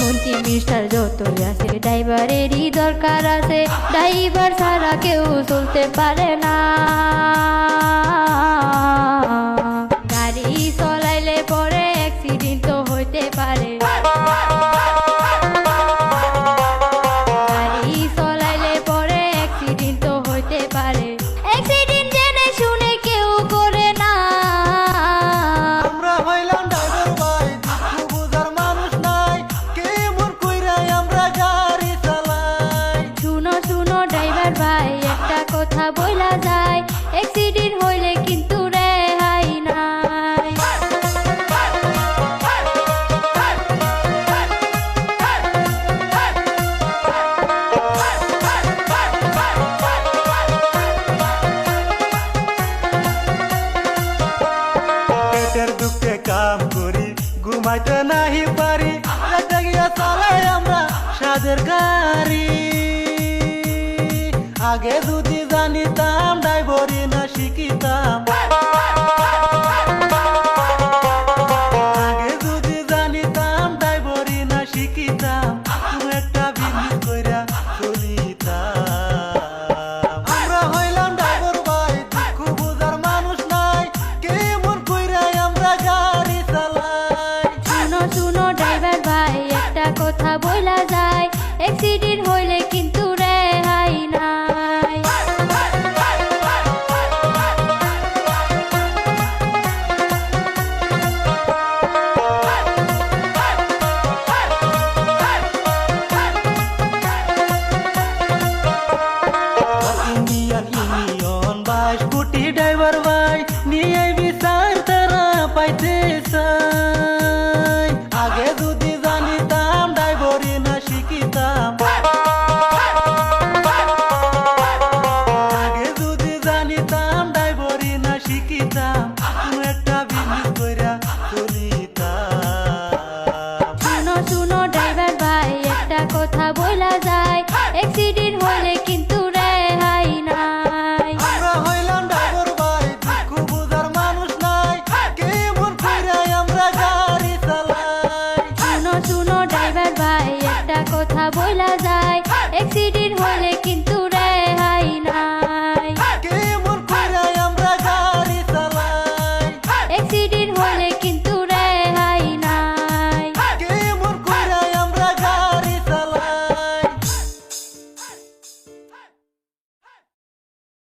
মন্ত্রী মিস্টার যতই আছে ড্রাইভারেরই দরকার আছে, ড্রাইভার ছাড়া কেউ চলতে পারে না। গাড়ি চলাইলে পরে অ্যাক্সিডেন্ট তো হইতে পারে, গাড়ি চলাইলে পরে অ্যাক্সিডেন্ট তো হইতে পারে। অ্যাক্সিডেন্ট জেনে শুনে কেউ করে না। আমরা হইলাম ড্রাইভার ভাই, দুঃখ বুঝার মানুষ নাই, কে মন কইরাই আমরা গাড়ি চালাই। শুনো শুনো ড্রাইভার ভাই, একটা কথা বইলা যায়, অ্যাক্সিডেন্ট হইলে কিন্তু রেহাই নাই। পেটের দুঃখে কাম করি, ঘুমাইতে নাহি পারি, রাতে গিয়া চালাই আমরা সাদের গাড়ি। আগে যদি জানিতাম ড্রাইভারি না শিখিতাম, আগে যদি জানিতাম ড্রাইভারি না শিখিতাম, তুমি একটা বিজনেস কইরা চলিতাম। আমরা হইলাম ড্রাইভার ভাই, দুঃখ বুঝার মানুষ নাই, কে মন কইরাই আমরা গাড়ি চালাই। শুনো শুনো ড্রাইভার ভাই, একটা কথা বইলা যায়, অ্যাক্সিডেন্ট হইলে কিন্তু রেহাই নাই। ইন্ডিয়ান ইউনিয়ন 22 কোটি ড্রাইভার ভাই, নিয়ে বিচার তারা পাইতে চাই। আগে যদি জানিতাম ড্রাইভারি না শিখিতাম, আগে যদি জানিতাম ড্রাইভারি না শিখিতাম, তুমি একটা বিজনেস কইরা চলিতাম। শুনো শুনো ড্রাইভার ভাই, একটা কথা বইলা যায়, অ্যাক্সিডেন্ট হইলে কিন্তু রেহাই নাই। আমরা হইলাম ড্রাইভার ভাই, দুঃখ বুঝার মানুষ নাই, কে মন কইরাই আমরা গাড়ি চালাই। শুনো শুনো ড্রাইভার ভাই, একটা কথা বইলা যায়,